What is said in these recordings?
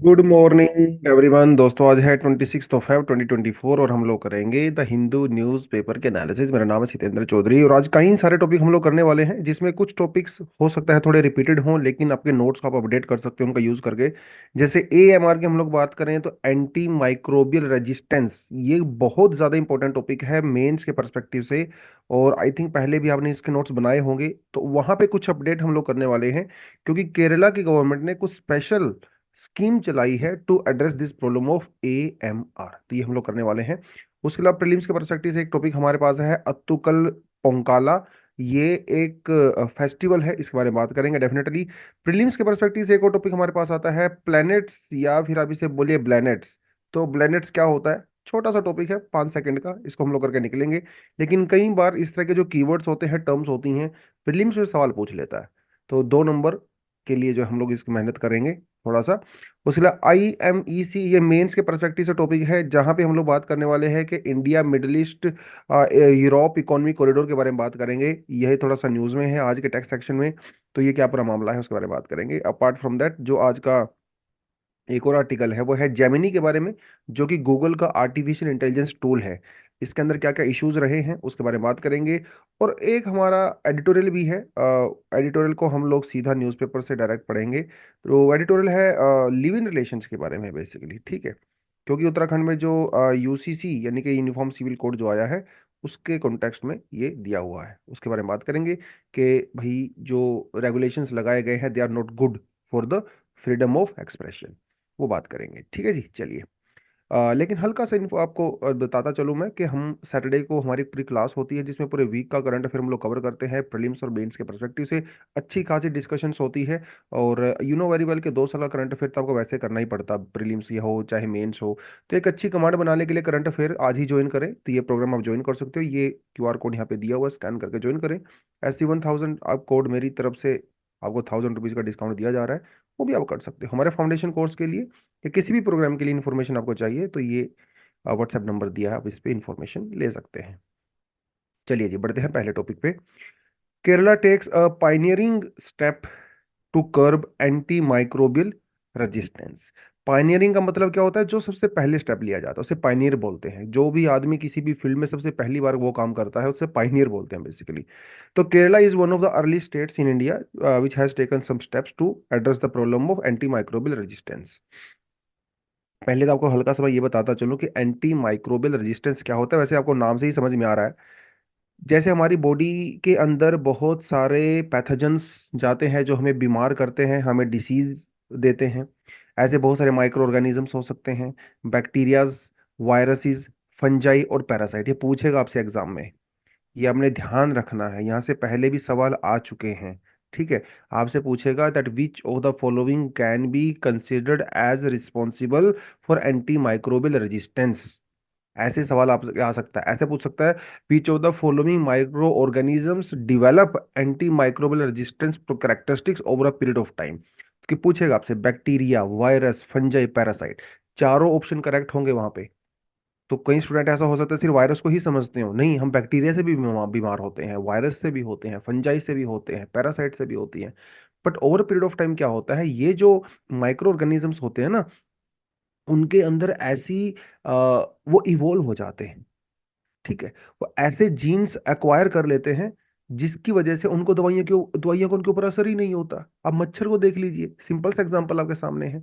Good morning everyone. दोस्तों आज है 26 फेब 2024 और हम लोग करेंगे द हिंदू न्यूज़पेपर के एनालिसिस। मेरा नाम है सितेंद्र चौधरी और आज कई सारे टॉपिक हम लोग करने वाले हैं, जिसमें कुछ टॉपिक्स हो सकता है थोड़े रिपीटेड हों, लेकिन आपके नोट्स को आप अपडेट कर सकते हो उनका यूज़ करके। जैसे AMR की हम लोग बात करें तो एंटी माइक्रोबियल रेजिस्टेंस, ये बहुत ज़्यादा इंपॉर्टेंट टॉपिक है मेंस के परस्पेक्टिव से। और आई थिंक पहले भी आपने इसके नोट्स बनाए होंगे, तो वहाँ पे कुछ अपडेट हम लोग करने वाले हैं, क्योंकि केरला की गवर्नमेंट ने कुछ स्पेशल स्कीम चलाई है to address this problem of AMR। तो ये हम लोग करने वाले हैं। उसके अलावा प्रीलिम्स के पर्सपेक्टिव से एक टॉपिक हमारे पास है अत्तुकल पोंकाला। ये एक फेस्टिवल है, इसके बारे में बात करेंगे डेफिनेटली। प्रीलिम्स के पर्सपेक्टिव से एक और टॉपिक हमारे पास आता है प्लैनेट्स, या फिर आप इसे बोलिए ब्लैनेट्स। तो ब्लैनेट्स क्या होता है? छोटा सा टॉपिक है, 5 सेकंड का, इसको हम लोग करके निकलेंगे। लेकिन कई बार इस तरह के जो कीवर्ड्स होते हैं, टर्म्स होती हैं, प्रीलिम्स में सवाल पूछ लेता है। तो 2 नंबर के लिए जो हम लोग इसकी मेहनत करेंगे थोड़ा सा। उसके लिए IMEC, ये मेंस के पर्सपेक्टिव से टॉपिक है, जहां पे हम लोग बात करने वाले हैं कि India middle east Europe economic corridor के बारे में बात करेंगे। यही थोड़ा सा न्यूज़ में है आज के टेक्स्ट सेक्शन में। तो ये क्या पूरा मामला है उसके बारे में बात करेंगे। अपार्ट फ्रॉम दैट, जो आज का एक और आर्टिकल है वो है जेमिनी के बारे में, जो कि गूगल का आर्टिफिशियल इंटेलिजेंस टूल है। इसके अंदर क्या क्या इश्यूज रहे हैं उसके बारे में बात करेंगे। और एक हमारा एडिटोरियल भी है। एडिटोरियल को हम लोग सीधा न्यूज़पेपर से डायरेक्ट पढ़ेंगे। तो एडिटोरियल है लिव इन रिलेशंस के बारे में बेसिकली, ठीक है। क्योंकि उत्तराखंड में जो UCC यानी कि यूनिफॉर्म सिविल कोड जो आया है, उसके कॉन्टेक्स्ट में ये दिया हुआ है, उसके बारे में बात करेंगे कि भाई जो रेगुलेशंस लगाए गए हैं they are not good for the freedom of expression. वो बात करेंगे, ठीक है जी, चलिए। लेकिन हल्का सा इन्फो आपको बताता चलूँ मैं कि हम सैटरडे को हमारी पूरी क्लास होती है, जिसमें पूरे वीक का करंट अफेयर हम लोग कवर करते हैं प्रीलिम्स और मेंस के परस्पेक्टिव से। अच्छी खासी डिस्कशंस होती है। और यू नो वेरी वेल कि 2 साल का करंट अफेयर तो आपको वैसे करना ही पड़ता, प्रीलिम्स ही हो चाहे मेंस हो। तो एक अच्छी कमांड बनाने के लिए करंट अफेयर आज ही ज्वाइन करें, तो ये प्रोग्राम आप ज्वाइन कर सकते हो। ये QR कोड यहाँ पे दिया हुआ है, स्कैन करके ज्वाइन करें। SC1000 आप कोड मेरी तरफ से आपको ₹1000 का डिस्काउंट दिया जा रहा है, वो भी आप कर सकते हो हमारे फाउंडेशन कोर्स के लिए। या किसी भी प्रोग्राम के लिए इन्फॉर्मेशन आपको चाहिए तो ये व्हाट्सएप नंबर दिया है, आप इस पे इन्फॉर्मेशन ले सकते हैं। चलिए जी, बढ़ते हैं पहले टॉपिक पे। Kerala takes a pioneering step to curb anti microbial resistance. Pioneering का मतलब क्या होता है? जो सबसे पहले स्टेप लिया जाता है उसे पाइनियर बोलते हैं। जो भी आदमी किसी भी फील्ड में सबसे पहली बार वो काम करता है उसे पाइनियर बोलते हैं बेसिकली। तो Kerala is one of the early states in India which has taken some steps to address the problem of anti microbial resistance. पहले तो आपको हल्का सा मैं ये बताता चलूं कि एंटी माइक्रोबियल रेजिस्टेंस क्या होता है। वैसे आपको नाम से ही समझ में आ रहा है, जैसे हमारी बॉडी के अंदर बहुत सारे पैथोजेंस जाते हैं जो हमें बीमार करते हैं, हमें डिसीज देते हैं। ऐसे बहुत सारे माइक्रो ऑर्गेनिजम्स हो सकते हैं, बैक्टीरियाज, वायरसेस, फंजाई और पैरासाइट। ये पूछेगा आपसे एग्जाम में, ये आपने ध्यान रखना है, यहाँ से पहले भी सवाल आ चुके हैं, ठीक है। आपसे पूछेगा that which of the following can be considered as responsible for anti microbial resistance. ऐसे सवाल आप आ सकता है, ऐसे पूछ सकता है विच of the following micro organisms develop anti microbial resistance characteristics over a period of time. कि पूछेगा आपसे बैक्टीरिया, वायरस, फंजाई, पैरासाइट। चारों ऑप्शन करेक्ट होंगे वहां पे। तो कई स्टूडेंट ऐसा हो सकता है सिर्फ वायरस को ही समझते हो, नहीं, हम बैक्टीरिया से भी बीमार होते हैं, वायरस से भी होते हैं, फंजाई से भी होते हैं, पैरासाइट से भी होती हैं। But over period of time क्या होता है, ये जो माइक्रो ऑर्गेनिजम्स होते हैं ना, उनके अंदर ऐसी वो इवोल्व हो जाते हैं, ठीक है। वो ऐसे जीन्स एक्वायर कर लेते हैं जिसकी वजह से उनको दवाइयों का उनके ऊपर असर ही नहीं होता। अब मच्छर को देख लीजिए, सिंपल सा एग्जांपल आपके सामने है।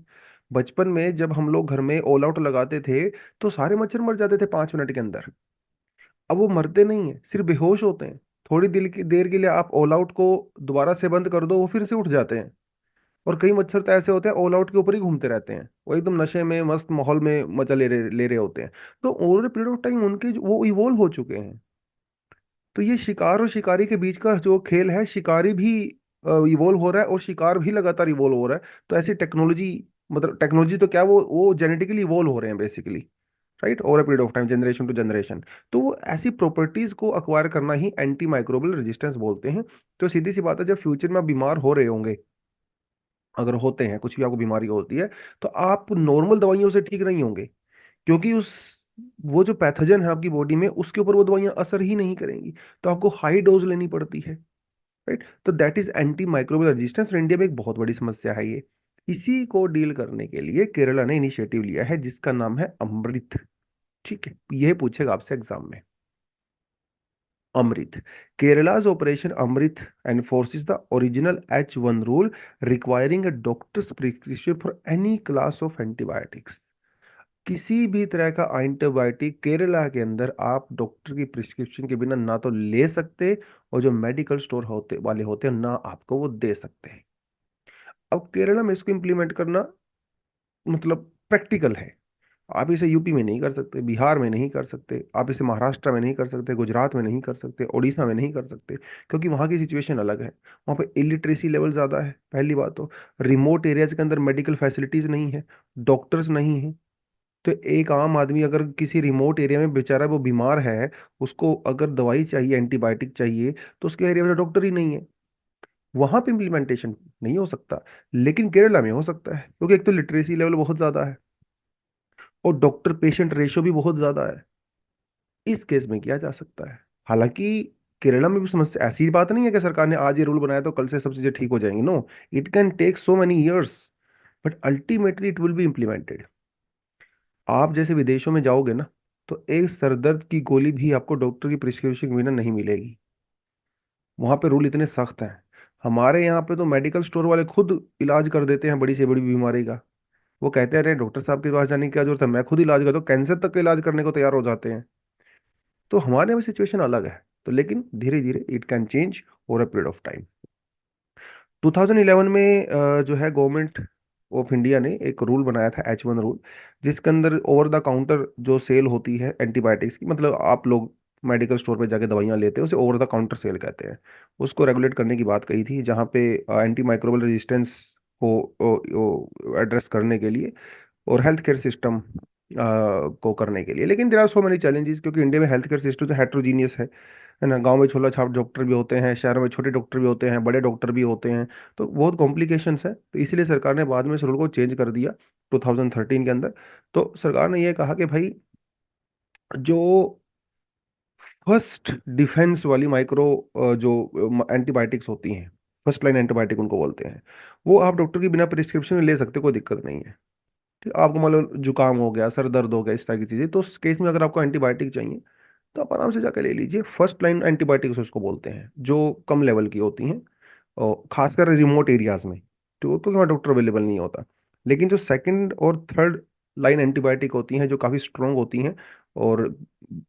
बचपन में जब हम लोग घर में ऑल आउट लगाते थे तो सारे मच्छर मर जाते थे 5 मिनट के अंदर। अब वो मरते नहीं है, सिर्फ बेहोश होते हैं। थोड़ी देर के लिए आप ऑल आउट को दोबारा से बंद कर दो, वो फिर से उठ जाते हैं। और कई मच्छर तो ऐसे होते हैं ऑल आउट के ऊपर ही घूमते रहते हैं, वो एकदम नशे में मस्त माहौल में मजा ले रहे होते हैं। तो ओवर पीरियड ऑफ टाइम उनके वो इवोल्व हो चुके हैं। तो ये शिकार और शिकारी के बीच का जो खेल है, शिकारी भी इवोल्व हो रहा है और शिकार भी लगातार इवोल्व हो रहा है। तो ऐसी टेक्नोलॉजी, मतलब टेक्नोलॉजी तो क्या, वो जेनेटिकली इवोल्व हो रहे हैं basically, right, over a period of time, generation to generation. तो वो ऐसी प्रॉपर्टीज को अक्वायर करना ही एंटी माइक्रोबियल रेजिस्टेंस बोलते हैं। तो सीधी सी बात है, जब फ्यूचर में आप बीमार हो रहे होंगे, अगर होते हैं, कुछ भी आपको बीमारी होती है, तो आप नॉर्मल दवाइयों से ठीक नहीं होंगे, क्योंकि उस वो जो पैथोजन है आपकी बॉडी में, उसके ऊपर वो दवाइयां असर ही नहीं करेंगी। तो आपको हाई डोज लेनी पड़ती है, राइट। तो that is anti microbial resistance. India में एक बहुत बड़ी समस्या है ये। इसी को डील करने के लिए केरला ने इनिशिएटिव लिया है जिसका नाम है अमृत। ठीक है, यह पूछेगा आपसे एग्जाम में। Amrit, Kerala's operation Amrit enforces the original H1 rule requiring a doctor's prescription for any class of antibiotics। किसी भी तरह का एंटीबायोटिक केरला के अंदर आप डॉक्टर की प्रिस्क्रिप्शन के बिना ना तो ले सकते, और जो मेडिकल स्टोर होते वाले होते हैं ना आपको वो दे सकते हैं। अब केरला में इसको इम्प्लीमेंट करना मतलब प्रैक्टिकल है। आप इसे यूपी में नहीं कर सकते, बिहार में नहीं कर सकते, आप इसे महाराष्ट्र में नहीं कर सकते, गुजरात में नहीं कर सकते, उड़ीसा में नहीं कर सकते, क्योंकि वहाँ की सिचुएशन अलग है। वहाँ पे इलिटरेसी लेवल ज़्यादा है, पहली बात। तो रिमोट एरियाज के अंदर मेडिकल फैसिलिटीज़ नहीं है, डॉक्टर्स नहीं है। तो एक आम आदमी अगर किसी रिमोट एरिया में बेचारा वो बीमार है, उसको अगर दवाई चाहिए, एंटीबायोटिक चाहिए, तो उसके एरिया में डॉक्टर ही नहीं है, वहां पे इम्प्लीमेंटेशन नहीं हो सकता। लेकिन केरला में हो सकता है, क्योंकि एक तो लिटरेसी लेवल बहुत ज़्यादा है और डॉक्टर पेशेंट रेशियो भी बहुत ज़्यादा है। इस केस में किया जा सकता है। हालांकि केरला में भी समस्या, ऐसी बात नहीं है कि सरकार ने आज ये रूल बनाया तो कल से सब चीजें ठीक हो जाएंगी। No, it can take so many years, but ultimately it will be implemented. आप जैसे विदेशों में जाओगे ना, तो एक सरदर्द की गोली भी आपको डॉक्टर की प्रिस्क्रिप्शन के बिना नहीं मिलेगी। वहां पे रूल इतने सख्त हैं। हमारे यहाँ पे तो मेडिकल स्टोर वाले खुद इलाज कर देते हैं बड़ी से बड़ी बीमारी का। वो कहते हैं अरे डॉक्टर साहब के पास जाने की क्या जरूरत है, मैं खुद इलाज करता हूँ, कैंसर तक का इलाज करने को तैयार हो जाते हैं। तो हमारे यहाँ सिचुएशन अलग है। तो लेकिन धीरे धीरे it can change over a period of time. 2011 में जो है गवर्नमेंट ऑफ इंडिया ने एक रूल बनाया था, H1 रूल, जिसके अंदर ओवर द काउंटर जो सेल होती है एंटीबायोटिक्स की, मतलब आप लोग मेडिकल स्टोर पे जाके दवाइयाँ लेते हैं, उसे ओवर द काउंटर सेल कहते हैं। उसको रेगुलेट करने की बात कही थी, जहाँ पे एंटी माइक्रोबियल रेजिस्टेंस को एड्रेस करने के लिए और हेल्थ केयर सिस्टम को करने के लिए। लेकिन there are so many challenges, क्योंकि इंडिया में हेल्थ केयर सिस्टम तो हेट्रोजीनियस है ना। गांव में छोला छाप डॉक्टर भी होते हैं, शहरों में छोटे डॉक्टर भी होते हैं, बड़े डॉक्टर भी होते हैं। तो बहुत कॉम्प्लिकेशंस है, तो इसीलिए सरकार ने बाद में इस रूल को चेंज कर दिया 2013 के अंदर। तो सरकार ने यह कहा कि भाई जो फर्स्ट डिफेंस वाली माइक्रो जो एंटीबायोटिक्स होती हैं, फर्स्ट लाइन एंटीबायोटिक उनको बोलते हैं, वो आप डॉक्टर के बिना प्रिस्क्रिप्शन में ले सकते, कोई दिक्कत नहीं है। ठीक, आपको मान लो जुकाम हो गया, सर दर्द हो गया, इस तरह की चीजें, तो उस केस में अगर आपको एंटीबायोटिक चाहिए तो आप आराम से जाकर ले लीजिए। फर्स्ट लाइन एंटीबायोटिक्स उसको बोलते हैं, जो कम लेवल की होती हैं और खासकर रिमोट एरियाज में, तो क्योंकि वहाँ डॉक्टर अवेलेबल नहीं होता। लेकिन जो सेकंड और थर्ड लाइन एंटीबायोटिक होती हैं, जो काफ़ी स्ट्रोंग होती हैं और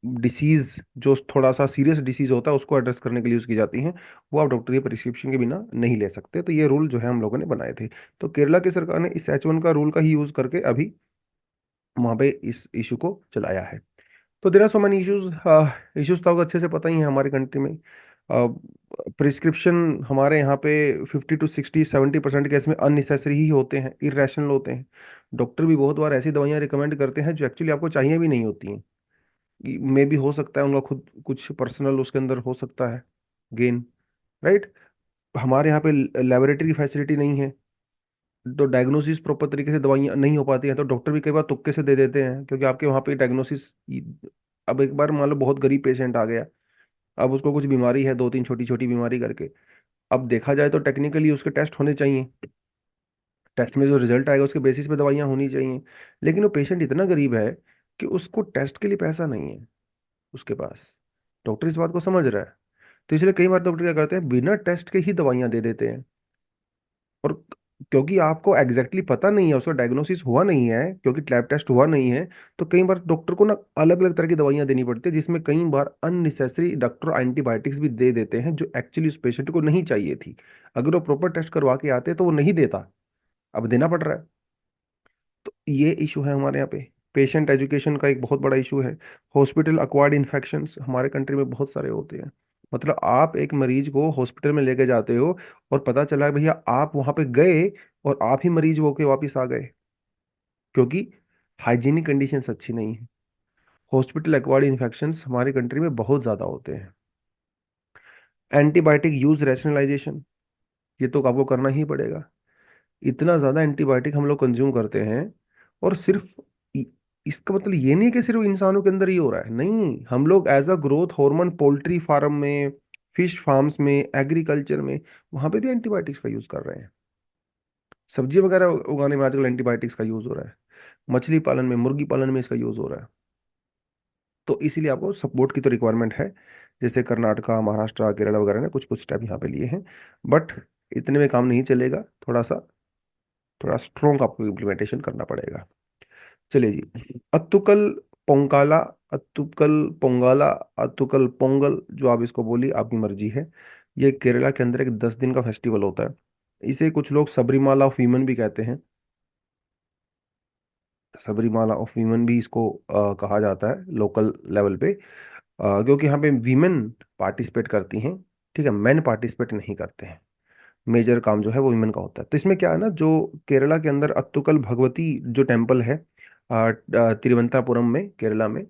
डिसीज जो थोड़ा सा सीरियस डिसीज होता है उसको एड्रेस करने के लिए यूज़ की जाती हैं, वो आप डॉक्टर की प्रिस्क्रिप्शन के बिना नहीं ले सकते। तो ये रूल जो है हम लोगों ने बनाए थे। तो केरला की सरकार ने इस H1 का रूल का ही यूज़ करके अभी वहाँ पे इस इशू को चलाया है। तो there are so many issues. Issues तो आपको अच्छे से पता ही है हमारी कंट्री में। प्रिस्क्रिप्शन हमारे यहाँ पे 50 to 60 70% केस में अननेसेसरी ही होते हैं, इरेशनल होते हैं। डॉक्टर भी बहुत बार ऐसी दवाइयाँ रिकमेंड करते हैं जो एक्चुअली आपको चाहिए भी नहीं होती हैं। मे भी हो सकता है उनका खुद कुछ पर्सनल उसके अंदर हो सकता है गेन, राइट। हमारे यहाँ पे लेबोरेटरी फैसिलिटी नहीं है, तो डायग्नोसिस प्रॉपर तरीके से दवाइयाँ नहीं हो पाती हैं, तो डॉक्टर भी कई बार तुक्के से दे देते हैं, क्योंकि आपके वहाँ पे डायग्नोसिस। अब एक बार मान लो बहुत गरीब पेशेंट आ गया, अब उसको कुछ बीमारी है, दो तीन छोटी छोटी बीमारी करके, अब देखा जाए तो टेक्निकली उसके टेस्ट होने चाहिए, टेस्ट में जो रिजल्ट आएगा उसके बेसिस पे दवाइयाँ होनी चाहिए। लेकिन वो पेशेंट इतना गरीब है कि उसको टेस्ट के लिए पैसा नहीं है उसके पास। डॉक्टर इस बात को समझ रहा है, तो इसलिए कई बार डॉक्टर क्या करते हैं, बिना टेस्ट के ही दवाइयाँ दे देते हैं। और क्योंकि आपको एग्जैक्टली पता नहीं है, उसका डायग्नोसिस हुआ नहीं है, क्योंकि लैब टेस्ट हुआ नहीं है, तो कई बार डॉक्टर को ना अलग अलग तरह की दवाइयाँ देनी पड़ती है, जिसमें कई बार अननेसेसरी डॉक्टर एंटीबायोटिक्स भी दे देते हैं जो एक्चुअली उस पेशेंट को नहीं चाहिए थी। अगर वो प्रॉपर टेस्ट करवा के आते तो वो नहीं देता, अब देना पड़ रहा है। तो ये इशू है हमारे यहाँ पे। पेशेंट एजुकेशन का एक बहुत बड़ा इशू है। हॉस्पिटल अक्वायर्ड इन्फेक्शंस हमारे कंट्री में बहुत सारे होते हैं। मतलब आप एक मरीज को हॉस्पिटल में लेके जाते हो और पता चला भैया आप वहां पे गए और आप ही मरीज होके वापस आ गए, क्योंकि हाइजीनिक कंडीशंस अच्छी नहीं है। हॉस्पिटल एक्वायर्ड इन्फेक्शंस हमारी कंट्री में बहुत ज़्यादा होते हैं। एंटीबायोटिक यूज रैशनलाइजेशन, ये तो आपको करना ही पड़ेगा। इतना ज़्यादा एंटीबायोटिक हम लोग कंज्यूम करते हैं, और सिर्फ इ- इसका मतलब ये नहीं कि सिर्फ इंसानों के अंदर ही हो रहा है, नहीं, हम लोग as a growth hormone poultry farm में, फिश फार्म्स में, एग्रीकल्चर में, वहां पे भी एंटीबायोटिक्स का यूज कर रहे हैं। सब्जी वगैरह उगाने में आजकल एंटीबायोटिक्स का यूज हो रहा है, मछली पालन में, मुर्गी पालन में इसका यूज हो रहा है। तो इसीलिए आपको सपोर्ट की तो रिक्वायरमेंट है, जैसे कर्नाटका, महाराष्ट्र, केरला वगैरह ने कुछ कुछ स्टेप यहाँ पे लिए हैं। बट इतने में काम नहीं चलेगा, थोड़ा स्ट्रोंग आपको इम्प्लीमेंटेशन करना पड़ेगा। चलिए जी, अत्तुकल पोंकाला, अत्तुकल पोंगाला, अत्तुकल पोंगल, जो आप इसको बोली आपकी मर्जी है। ये केरला के अंदर एक 10 दिन का फेस्टिवल होता है। इसे कुछ लोग सबरीमाला ऑफ वीमेन भी कहते हैं। सबरीमाला ऑफ वीमेन भी इसको कहा जाता है लोकल लेवल पे, क्योंकि यहाँ पे वीमेन पार्टिसिपेट करती हैं। ठीक है, मेन पार्टिसिपेट नहीं करते हैं। मेजर काम जो है वो वीमेन का होता है। तो इसमें क्या है ना, जो केरला के अंदर अत्तुकल भगवती जो टेम्पल है तिरुवनंतपुरम में, केरला में,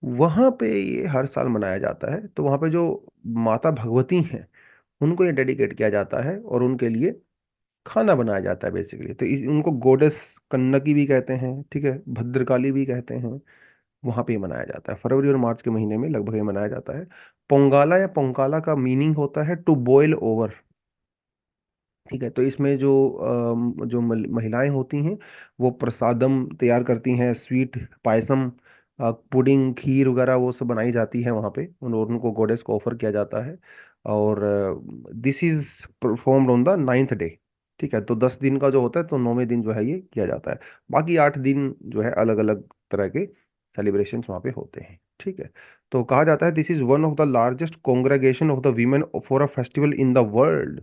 वहाँ पे ये हर साल मनाया जाता है। तो वहाँ पे जो माता भगवती हैं उनको ये डेडिकेट किया जाता है और उनके लिए खाना बनाया जाता है बेसिकली। तो उनको गोडेस कन्नकी भी कहते हैं, ठीक है, भद्रकाली भी कहते हैं। वहाँ पे ये मनाया जाता है फरवरी और मार्च के महीने में लगभग ये मनाया जाता है। पोंगाला या पोंकाला का मीनिंग होता है टू बॉयल ओवर। ठीक है, तो इसमें जो महिलाएं होती हैं वो प्रसादम तैयार करती हैं, स्वीट पायसम, पुडिंग, खीर वगैरह वो सब बनाई जाती है वहाँ पे, उनको गॉडेस को ऑफर किया जाता है। और this is performed on the 9th day. ठीक है, तो 10 दिन का जो होता है तो 9वें दिन जो है ये किया जाता है। बाकी 8 दिन जो है अलग अलग तरह के सेलिब्रेशंस वहाँ पे होते हैं। ठीक है, तो कहा जाता है this is one of the largest congregation of the women for a festival in the world.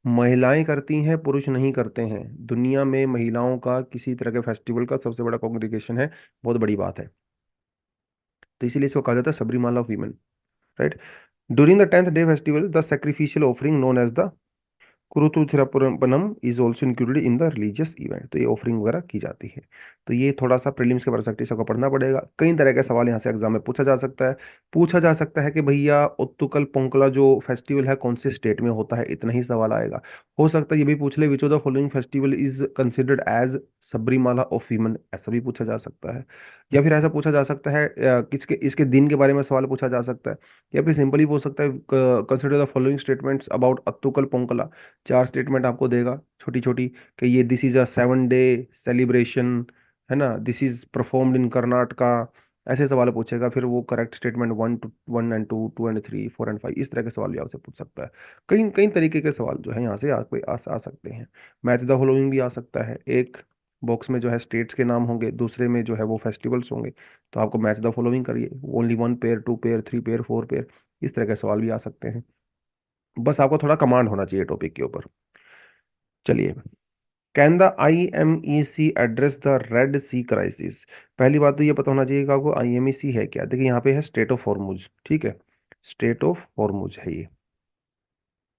महिलाएं करती हैं, पुरुष नहीं करते हैं। दुनिया में महिलाओं का किसी तरह के फेस्टिवल का सबसे बड़ा कॉन्ग्रीगेशन है, बहुत बड़ी बात है। तो इसीलिए इसको कहा जाता है Sabarimala of women, right. During the 10th day festival the sacrificial offering known as the Kuruthitharpanam is also included in the religious event. तो ये ऑफरिंग वगैरह की जाती है। तो ये थोड़ा सा प्रीलिम्स के परस्पेक्टिव से आपको पढ़ना पड़ेगा। कई तरह के सवाल यहाँ से एग्जाम में पूछा जा सकता है। पूछा जा सकता है कि भैया उत्तुकल पोंकला जो फेस्टिवल है कौन से स्टेट में होता है, इतना ही सवाल आएगा। हो सकता है ये भी पूछ ले which of the following festival is considered as Sabarimala of women, ऐसा भी पूछा जा सकता है। या फिर ऐसा पूछा जा सकता है किसके इसके दिन के बारे में सवाल पूछा जा सकता है। या फिर सिंपली पूछ सकता है consider the following statements about Attukal Pongala. 4 statement आपको देगा छोटी छोटी, कि ये this is a 7 day celebration, है ना, this is performed in Karnataka. ऐसे सवाल पूछेगा, फिर वो correct statement 1 and 2, 2 and 3, 4 and 5, इस तरह के सवाल भी आपसे पूछ सकता है। कई कई तरीके के सवाल जो है यहाँ से आपको आ सकते हैं। मैच द फॉलोइंग भी आ सकता है। एक बॉक्स में जो है स्टेट्स के नाम होंगे, दूसरे में जो है वो फेस्टिवल्स होंगे। तो आपको मैच द फॉलोइंग करिए, only 1 pair, 2 pair, 3 pair, 4 pair, इस तरह के सवाल भी आ सकते हैं। बस आपको थोड़ा कमांड होना चाहिए टॉपिक के ऊपर। चलिए, can the IMEC address the red C crisis. पहली बात तो ये पता होना चाहिए कि आपको IMEC है क्या। देखिए यहाँ पे है स्टेट ऑफ हॉर्मुज, ठीक है, स्टेट ऑफ हॉर्मुज है ये।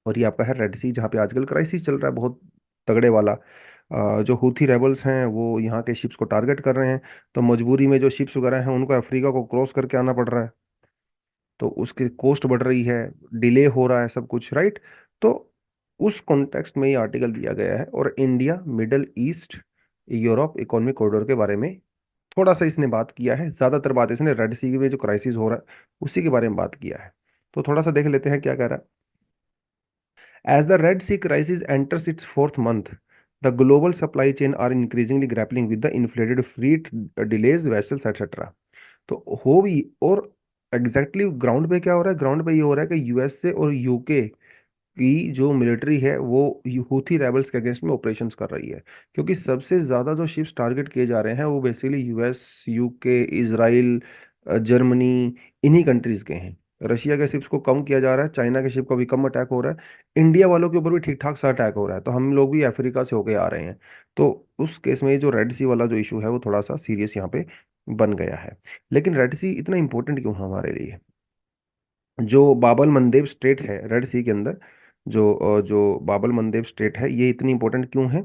और ये आपका है रेड सी, जहाँ पे आजकल क्राइसिस चल रहा है बहुत तगड़े वाला। जो हूथी रेबल्स हैं वो यहाँ के शिप्स को टारगेट कर रहे हैं। तो मजबूरी में जो शिप्स वगैरह हैं उनको अफ्रीका को क्रॉस करके आना पड़ रहा है। तो उसकी कॉस्ट बढ़ रही है, डिले हो रहा है सब कुछ, राइट। तो उस कॉन्टेक्स्ट में ये आर्टिकल दिया गया है। और India middle east Europe economic corridor के बारे में थोड़ा सा इसने बात किया है। ज्यादातर बात इसने रेड सी में जो क्राइसिस हो रहा है उसी के बारे में बात किया है। तो थोड़ा सा देख लेते हैं क्या कह रहा है। As the red C crisis enters its 4th month, the global supply chain are increasingly grappling with the inflated freight delays vessels etcetera. तो हो भी, और एग्जैक्टली ग्राउंड पे क्या हो रहा है, ग्राउंड पे ये हो रहा है कि यूएसए और यूके की जो मिलिट्री है वो हूथी रेबल्स के अगेंस्ट में ऑपरेशंस कर रही है। क्योंकि सबसे ज़्यादा जो शिप्स टारगेट किए जा रहे हैं वो basically US, UK, Israel, Germany, इन्हीं कंट्रीज़ के हैं। रशिया के शिप्स को कम किया जा रहा है, चाइना के शिप को भी कम अटैक हो रहा है, इंडिया वालों के ऊपर भी ठीक ठाक सा अटैक हो रहा है। तो हम लोग भी अफ्रीका से होके आ रहे हैं। तो उस केस में ये जो रेड सी वाला जो इशू है वो थोड़ा सा सीरियस यहाँ पे बन गया है। लेकिन रेड सी इतना इंपॉर्टेंट क्यों है हमारे लिए। जो बाबल मंदेब स्टेट है रेड सी के अंदर, जो बाबल मंदेब स्टेट है, ये इतनी इंपॉर्टेंट क्यों है,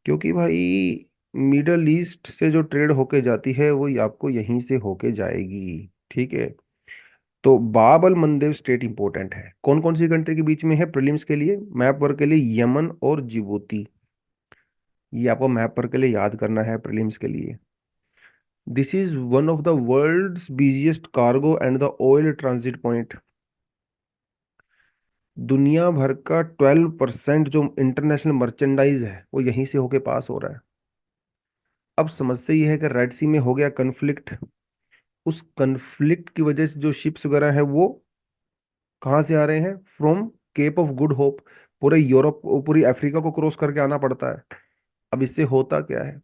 क्योंकि भाई मिडल ईस्ट से जो ट्रेड होके जाती है वो आपको यहीं से होके जाएगी। ठीक है, तो बाबल मंदेब स्टेट इंपॉर्टेंट है। कौन कौन सी कंट्री के बीच में है प्रीलिम्स के लिए, मैप वर्क के लिए, यमन और जिबूती। ये आपको मैप वर्क के लिए याद करना है प्रीलिम्स के लिए। This is one of the world's busiest cargo and the oil transit point. दुनिया भर का 12% जो इंटरनेशनल मर्चेंडाइज है वो यहीं से होके पास हो रहा है। अब समस्या ये है कि रेड सी में हो गया कन्फ्लिक्ट। उस कन्फ्लिक्ट की वजह से जो शिप्स वगैरह है वो कहाँ से आ रहे हैं? From cape of good hope. पूरे यूरोप, पूरी अफ्रीका को क्रॉस करके आना पड़ता है। अब इससे होता क्या है?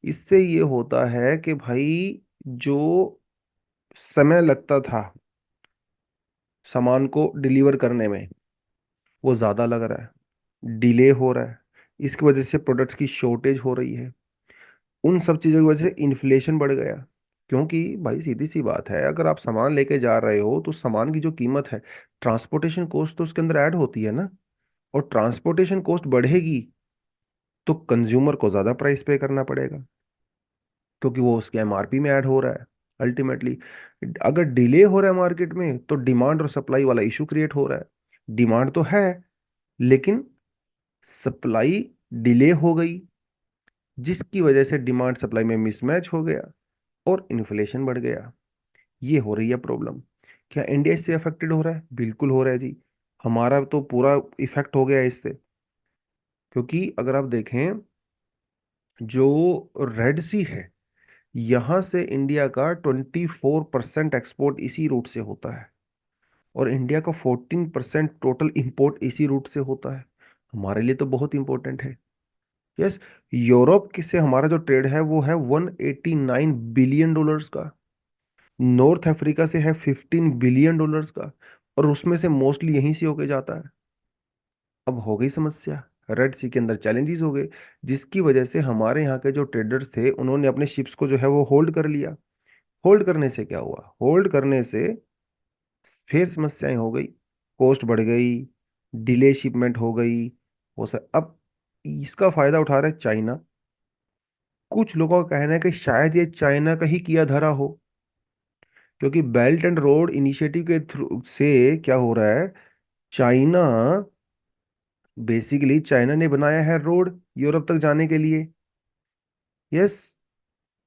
इससे ये होता है कि भाई जो समय लगता था सामान को डिलीवर करने में, वो ज़्यादा लग रहा है, डिले हो रहा है। इसकी वजह से प्रोडक्ट्स की शॉर्टेज हो रही है। उन सब चीज़ों की वजह से इन्फ्लेशन बढ़ गया। क्योंकि भाई सीधी सी बात है, अगर आप सामान लेके जा रहे हो तो सामान की जो कीमत है, ट्रांसपोर्टेशन कॉस्ट तो उसके अंदर ऐड होती है ना। और ट्रांसपोर्टेशन कॉस्ट बढ़ेगी तो कंज्यूमर को ज़्यादा प्राइस पे करना पड़ेगा, क्योंकि वो उसके एमआरपी में ऐड हो रहा है अल्टीमेटली। अगर डिले हो रहा है मार्केट में तो डिमांड और सप्लाई वाला इशू क्रिएट हो रहा है। डिमांड तो है, लेकिन सप्लाई डिले हो गई, जिसकी वजह से डिमांड सप्लाई में मिसमैच हो गया और इन्फ्लेशन बढ़ गया। ये हो रही है प्रॉब्लम। क्या इंडिया इससे अफेक्टेड हो रहा है? बिल्कुल हो रहा है जी। हमारा तो पूरा इफेक्ट हो गया है इससे। क्योंकि अगर आप देखें, जो रेड सी है, यहाँ से इंडिया का 24% एक्सपोर्ट इसी रूट से होता है। और इंडिया का 14% टोटल इंपोर्ट इसी रूट से होता है। हमारे लिए तो बहुत इंपॉर्टेंट है। यस। यूरोप से हमारा जो ट्रेड है वो है $189 बिलियन का। नॉर्थ अफ्रीका से है $15 बिलियन का। और उसमें से मोस्टली यहीं से होके जाता है। अब हो गई समस्या, रेड सी के अंदर चैलेंजेस हो गए, जिसकी वजह से हमारे यहाँ के जो ट्रेडर्स थे उन्होंने अपने शिप्स को जो है वो होल्ड कर लिया। होल्ड करने से क्या हुआ? होल्ड करने से फिर समस्याएं हो गई, कॉस्ट बढ़ गई, डिले शिपमेंट हो गई। वो सर अब इसका फायदा उठा रहा है चाइना। कुछ लोगों का कहना है कि शायद ये चाइना का ही किया धरा हो। क्योंकि बेल्ट एंड रोड इनिशिएटिव के थ्रू से क्या हो रहा है, चाइना, बेसिकली चाइना ने बनाया है रोड यूरोप तक जाने के लिए। Yes.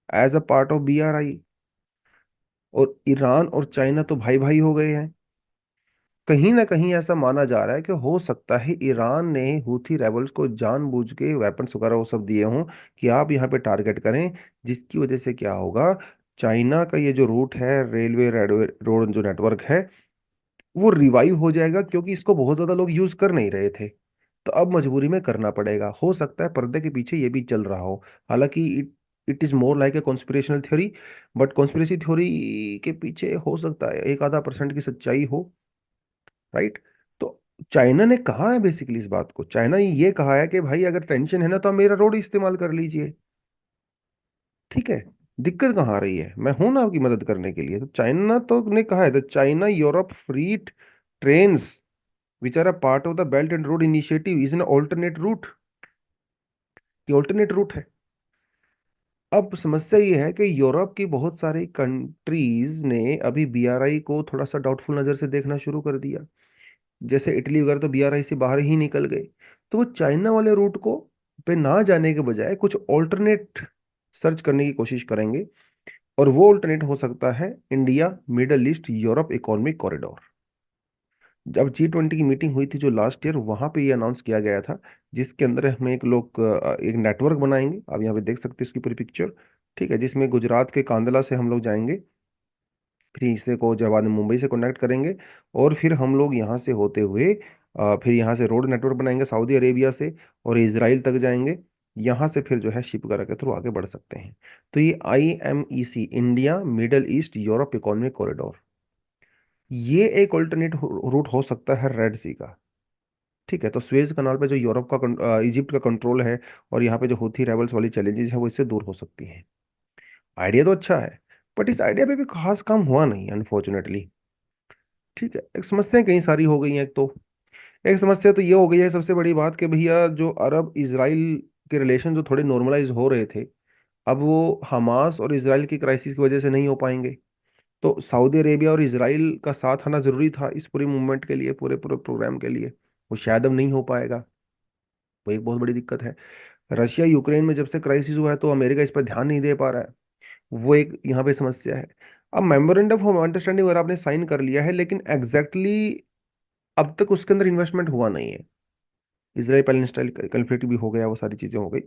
As a part of BRI। और ईरान और चाइना तो भाई भाई हो गए हैं। कहीं ना कहीं ऐसा माना जा रहा है कि हो सकता है ईरान ने हूथी रेबल्स को जानबूझ के वेपन्स वगैरह वो सब दिए हों कि आप यहाँ पे टारगेट करें। जिसकी वजह से क्या होगा, चाइना का ये जो रूट है, रेलवे रोड जो नेटवर्क है, वो रिवाइव हो जाएगा। क्योंकि इसको बहुत ज्यादा लोग यूज कर नहीं रहे थे, तो अब मजबूरी में करना पड़ेगा। हो सकता है पर्दे के पीछे ये भी चल रहा हो। हालांकि it it is more like a conspirational theory. But conspiracy theory के पीछे हो सकता है एक आधा परसेंट की सच्चाई हो। राइट। तो चाइना ने कहा है बेसिकली इस बात को, चाइना ने ये कहा है कि भाई अगर टेंशन है ना तो आप मेरा रोड इस्तेमाल कर लीजिए। ठीक है। दिक्कत कहाँ आ रही है? मैं हूं ना आपकी मदद करने के लिए। तो चाइना तो ने कहा है, the China Europe free trains which are a part of the belt and road initiative is an alternate route. ये ऑल्टरनेट रूट है। अब समस्या ये है कि यूरोप की बहुत सारी कंट्रीज ने अभी BRI को थोड़ा सा डाउटफुल नजर से देखना शुरू कर दिया। जैसे इटली वगैरह तो BRI से बाहर ही निकल गए। तो वो चाइना वाले रूट को पे ना जाने के बजाय कुछ ऑल्टरनेट सर्च करने की कोशिश करेंगे। और वो ऑल्टरनेट हो सकता है India middle east Europe economic corridor. जब G20 की मीटिंग हुई थी जो लास्ट ईयर, वहां पे ये अनाउंस किया गया था, जिसके अंदर हम एक लोग एक नेटवर्क बनाएंगे। आप यहाँ पे देख सकते हैं इसकी पूरी पिक्चर। ठीक है। जिसमें गुजरात के कांदला से हम लोग जाएंगे, फिर इसे को जब बाद में मुंबई से कनेक्ट करेंगे, और फिर हम लोग यहाँ से होते हुए फिर यहाँ से रोड नेटवर्क बनाएंगे सऊदी अरेबिया से, और इसराइल तक जाएंगे। यहाँ से फिर जो है शिप वगैरह के थ्रू आगे बढ़ सकते हैं। तो ये IMEC, India middle east Europe economic corridor, ये एक ऑल्टरनेट रूट हो सकता है रेड सी का। ठीक है। तो स्वेज कनाल पे जो यूरोप का इजिप्ट का कंट्रोल है, और यहाँ पे जो हूथी रेबल्स वाली चैलेंजेस है वो इससे दूर हो सकती हैं। आइडिया तो अच्छा है, बट इस आइडिया पे भी खास काम हुआ नहीं अनफॉर्चुनेटली। ठीक है। एक समस्याएं कई सारी हो गई हैं। एक समस्या तो ये हो गई है सबसे बड़ी बात, कि भैया जो अरब इसराइल के रिलेशन जो थोड़े नॉर्मलाइज हो रहे थे, अब वो हमास और इसराइल की क्राइसिस की वजह से नहीं हो पाएंगे। तो सऊदी अरेबिया और इसराइल का साथ आना जरूरी था इस पूरी मूवमेंट के लिए, पूरे पूरे प्रोग्राम के लिए। वो शायद अब नहीं हो पाएगा। वो एक बहुत बड़ी दिक्कत है। रशिया यूक्रेन में जब से क्राइसिस हुआ है तो अमेरिका इस पर ध्यान नहीं दे पा रहा है। वो एक यहाँ पे समस्या है। अब मेमोरेंडम ऑफ अंडरस्टैंडिंग वगैरह आपने साइन कर लिया है, लेकिन एग्जैक्टली अब तक उसके अंदर इन्वेस्टमेंट हुआ नहीं है। इसराइल पैलेस्टाइन कन्फ्लिक्ट भी हो गया, वो सारी चीजें हो गई,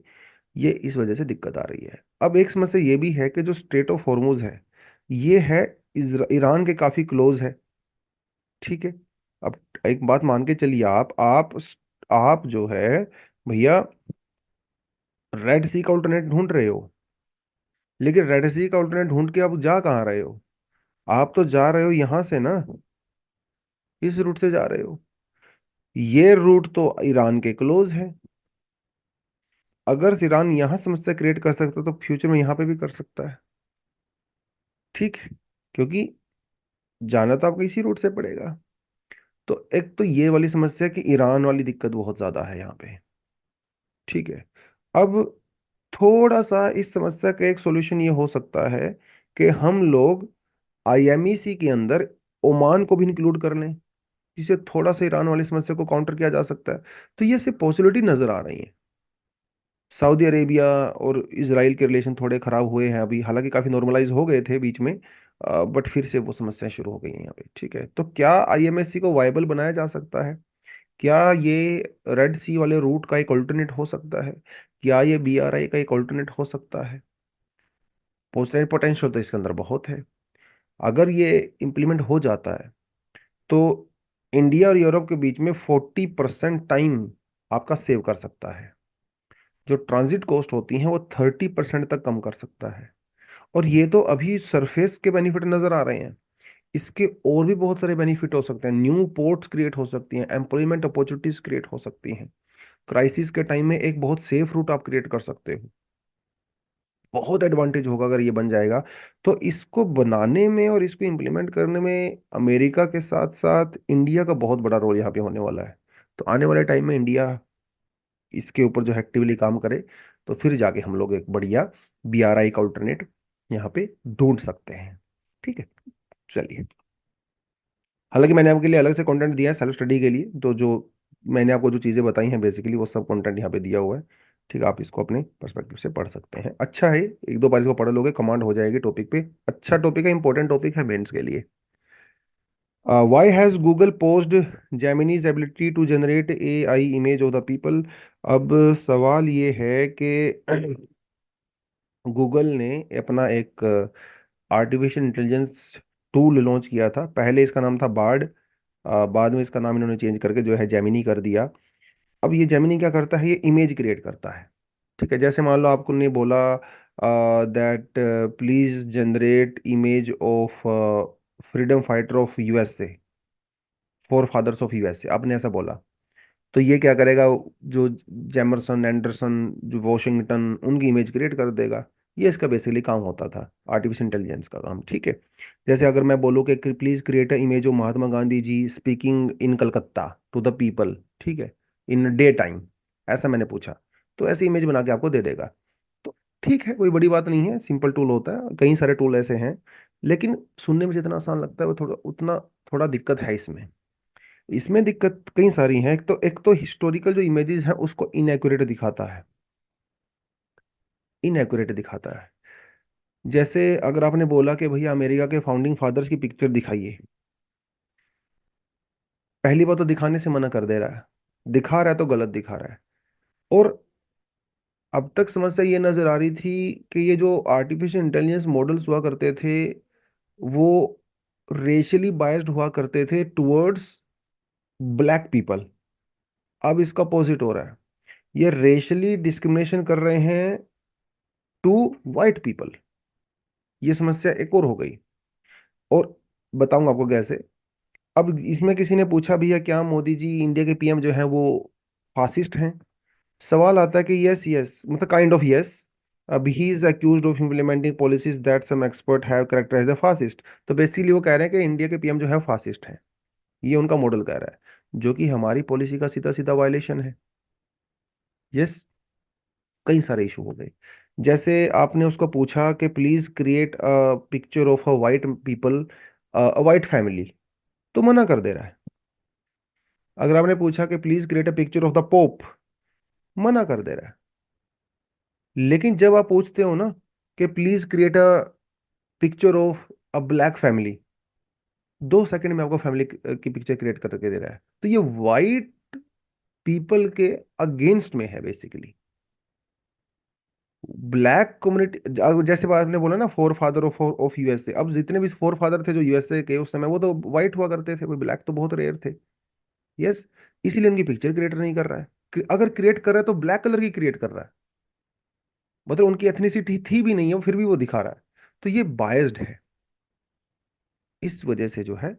ये इस वजह से दिक्कत आ रही है। अब एक समस्या ये भी है कि जो स्ट्रेट ऑफ हॉर्मुज है, ये है ईरान के काफी क्लोज है। ठीक है। अब एक बात मान के चलिए, आप जो है भैया रेड सी का अल्टरनेट ढूंढ रहे हो, लेकिन रेड सी का अल्टरनेट ढूंढ के आप जा कहाँ रहे हो? आप तो जा रहे हो यहां से ना, इस रूट से जा रहे हो। ये रूट तो ईरान के क्लोज है। अगर ईरान यहां समस्या क्रिएट कर सकता है तो फ्यूचर में यहां पे भी कर सकता है। ठीक है। क्योंकि जाना तो आपको इसी रूट से पड़ेगा। तो एक तो ये वाली समस्या कि ईरान वाली दिक्कत बहुत ज्यादा है यहाँ पे। ठीक है। अब थोड़ा सा इस समस्या का एक सॉल्यूशन ये हो सकता है कि हम लोग आईएमईसी के अंदर ओमान को भी इंक्लूड कर लें, जिससे थोड़ा सा ईरान वाली समस्या को काउंटर किया जा सकता है। तो ये सिर्फ पॉसिबिलिटी नजर आ रही है। सऊदी अरेबिया और इसराइल के रिलेशन थोड़े खराब हुए हैं अभी, हालांकि काफी नॉर्मलाइज हो गए थे बीच में, बट फिर से वो समस्याएं शुरू हो गई हैं यहाँ पे। ठीक है। तो क्या आईएमएससी को वायबल बनाया जा सकता है? क्या ये रेड सी वाले रूट का एक ऑल्टरनेट हो सकता है? क्या ये बीआरआई का एक ऑल्टरनेट हो सकता है? पोटेंशियल तो इसके अंदर बहुत है। अगर ये इम्प्लीमेंट हो जाता है तो इंडिया और यूरोप के बीच में 40% टाइम आपका सेव कर सकता है। जो ट्रांजिट कॉस्ट होती हैं वो 30% तक कम कर सकता है। और ये तो अभी सरफेस के बेनिफिट नजर आ रहे हैं। इसके और भी बहुत सारे बेनिफिट हो सकते हैं। न्यू पोर्ट्स क्रिएट हो सकती हैं, एम्प्लॉयमेंट अपॉर्चुनिटीज क्रिएट हो सकती हैं। क्राइसिस के टाइम में एक बहुत सेफ रूट आप क्रिएट कर सकते हो। बहुत एडवांटेज होगा अगर ये बन जाएगा। तो इसको बनाने में और इसको इम्प्लीमेंट करने में अमेरिका के साथ साथ इंडिया का बहुत बड़ा रोल यहाँ पे होने वाला है। तो आने वाले टाइम में इंडिया इसके ऊपर जो एक्टिवली काम करे, तो फिर जाके हम लोग एक बढ़िया बीआरआई का अल्टरनेट यहाँ पे ढूंढ सकते हैं। ठीक है। चलिए। हालांकि मैंने आपके लिए अलग से कंटेंट दिया है सेल्फ स्टडी के लिए, तो जो मैंने आपको जो चीज़ें बताई हैं बेसिकली वो सब कंटेंट यहाँ पे दिया हुआ है। ठीक है। आप इसको अपने पर्सपेक्टिव से पढ़ सकते हैं। अच्छा है, एक दो बार इसको पढ़ लोगे कमांड हो जाएगी टॉपिक पे। अच्छा टॉपिक है, इंपॉर्टेंट टॉपिक है मेंस के लिए। Why has Google paused Gemini's ability to generate A I image of the people? अब सवाल ये है कि गूगल ने अपना एक आर्टिफिशियल इंटेलिजेंस टूल लॉन्च किया था। पहले इसका नाम था बार्ड, बाद में इसका नाम इन्होंने चेंज करके जो है जेमिनी कर दिया। अब ये जेमिनी क्या करता है? ये इमेज क्रिएट करता है। ठीक है। जैसे मान लो आपको ने बोला that please generate image of freedom fighter of USA, four fathers of USA, आपने ऐसा बोला। तो ये क्या करेगा? जो जेमरसन, एंडरसन, जो वॉशिंगटन, उनकी इमेज क्रिएट कर देगा। ये इसका बेसिकली काम होता था, आर्टिफिशियल इंटेलिजेंस का काम। ठीक है। जैसे अगर मैं बोलूँ कि please create a image of Mahatma Gandhi ji speaking in Calcutta to the people, ठीक है, इन डे टाइम, ऐसा मैंने पूछा, तो ऐसी इमेज बना के आपको दे देगा। तो ठीक है, कोई बड़ी बात नहीं है, सिंपल टूल होता है, कई सारे टूल ऐसे हैं। लेकिन सुनने में जितना आसान लगता है वो थोड़ा उतना थोड़ा दिक्कत है इसमें। इसमें दिक्कत कई सारी हैं। एक तो हिस्टोरिकल जो इमेजेस हैं उसको इनएक्यूरेट दिखाता है, इनएक्यूरेट दिखाता है। जैसे अगर आपने बोला कि भैया अमेरिका के फाउंडिंग फादर्स की पिक्चर दिखाइए, पहली बात तो दिखाने से मना कर दे रहा है, दिखा रहा है तो गलत दिखा रहा है। और अब तक समस्या ये नजर आ रही थी कि ये जो आर्टिफिशियल इंटेलिजेंस मॉडल्स हुआ करते थे वो रेशियली बायस्ड हुआ करते थे टुवर्ड्स ब्लैक पीपल। अब इसका अपोजिट हो रहा है, ये रेशियली डिस्क्रिमिनेशन कर रहे हैं टू वाइट पीपल। ये समस्या एक और हो गई। और बताऊंगा आपको कैसे। अब इसमें किसी ने पूछा भैया क्या मोदी जी इंडिया के पीएम जो हैं वो फासिस्ट हैं? सवाल आता है कि यस यस, मतलब काइंड ऑफ यस। अब he is accused of implementing policies that some expert have characterized as fascist. तो बेसिकली वो कह रहे हैं कि इंडिया के पीएम जो है फासिस्ट है, ये उनका मॉडल कह रहा है, जो कि हमारी पॉलिसी का सीधा सीधा वायलेशन है। यस। कई सारे इशू हो गए। जैसे आपने उसको पूछा कि please create a picture of a white people, a white family, तो मना कर दे रहा है। अगर आपने पूछा कि please create a picture of the pope, मना कर दे रहा है। लेकिन जब आप पूछते हो ना कि please create a picture of a black family, 2 second में आपको फैमिली की पिक्चर क्रिएट करके दे रहा है। तो ये वाइट पीपल के अगेंस्ट में है बेसिकली। ब्लैक कम्युनिटी, जैसे बात आपने बोला ना, फोर फादर ऑफ यूएसए, अब जितने भी फोर फादर थे जो यूएसए के उस समय, वो तो वाइट हुआ करते थे, वो ब्लैक तो बहुत रेयर थे। यस, इसीलिए उनकी पिक्चर क्रिएट नहीं कर रहा है। अगर क्रिएट कर रहा है तो ब्लैक कलर की क्रिएट कर रहा है, मतलब उनकी एथनिसिटी थी भी नहीं है, फिर भी वो दिखा रहा है। तो ये बायस्ड है। इस वजह से जो है,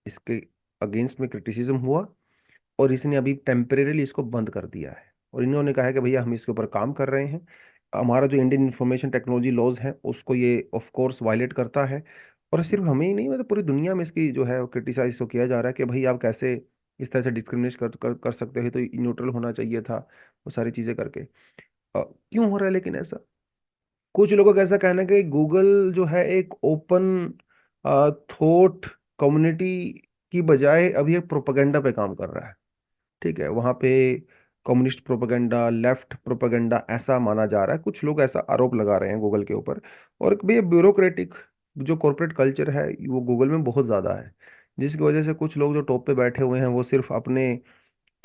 इसके अगेंस्ट में क्रिटिसिज्म हुआ, और इसने अभी टेम्परेरीली इसको बंद कर दिया है। और इन्होंने कहा है कि भैया हम इसके ऊपर काम कर रहे हैं। हमारा जो इंडियन इंफॉर्मेशन टेक्नोलॉजी लॉज है उसको ये ऑफ कोर्स वायलेट करता है। और सिर्फ हमें ही नहीं, मतलब पूरी दुनिया में इसकी जो है क्रिटिसाइज तो किया जा रहा है कि भाई आप कैसे इस तरह से डिस्क्रिमिनेट कर सकते हैं, तो न्यूट्रल होना चाहिए था, वो सारी चीजें करके। क्यों हो रहा है लेकिन ऐसा? कुछ लोगों का ऐसा कहना है कि गूगल जो है एक ओपन थॉट कम्युनिटी की बजाय अभी एक प्रोपेगेंडा पे काम कर रहा है। ठीक है, वहां पे कम्युनिस्ट प्रोपेगेंडा, लेफ्ट प्रोपेगेंडा ऐसा माना जा रहा है, कुछ लोग ऐसा आरोप लगा रहे हैं गूगल के ऊपर। और भैया ब्यूरोक्रेटिक जो कॉर्पोरेट कल्चर है वो गूगल में बहुत ज़्यादा है, जिसकी वजह से कुछ लोग जो टॉप पे बैठे हुए हैं वो सिर्फ अपने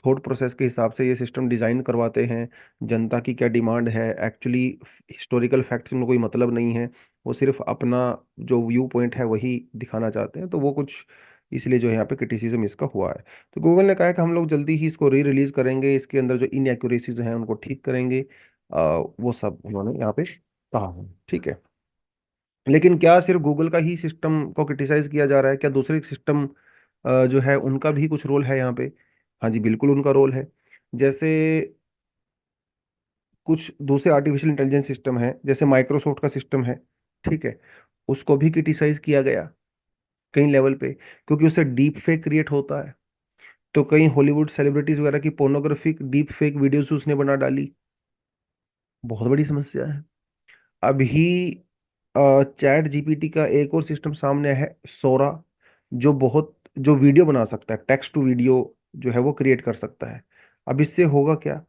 थॉट प्रोसेस के हिसाब से ये सिस्टम डिज़ाइन करवाते हैं। जनता की क्या डिमांड है, एक्चुअली हिस्टोरिकल फैक्ट्स में कोई मतलब नहीं है, वो सिर्फ अपना जो व्यू पॉइंट है वही दिखाना चाहते हैं। तो वो कुछ इसलिए जो है यहाँ पे क्रिटिसिज्म इसका हुआ है। तो गूगल ने कहा है कि हम लोग जल्दी ही इसको री रिलीज करेंगे, इसके अंदर जो इनएक्यूरेसीज हैं उनको ठीक करेंगे। वो सब उन्होंने यहाँ पे कहा है। ठीक है, लेकिन क्या सिर्फ गूगल का ही सिस्टम को क्रिटिसाइज किया जा रहा है? क्या दूसरे सिस्टम जो है उनका भी कुछ रोल है यहाँ पे? हाँ जी, बिल्कुल उनका रोल है। जैसे कुछ दूसरे आर्टिफिशियल इंटेलिजेंस सिस्टम है, जैसे माइक्रोसॉफ्ट का सिस्टम है, ठीक है, उसको भी क्रिटिसाइज किया गया कई लेवल पे, क्योंकि उससे डीप फेक क्रिएट होता है। तो कई हॉलीवुड सेलिब्रिटीज वगैरह की पोर्नोग्राफिक डीप फेक वीडियोस उसने बना डाली। बहुत बड़ी समस्या है। अभी चैट जीपीटी का एक और सिस्टम सामने है, सोरा, जो वीडियो बना सकता है, टेक्स्ट टू वीडियो जो है वो क्रिएट कर सकता है। अब इससे होगा क्या?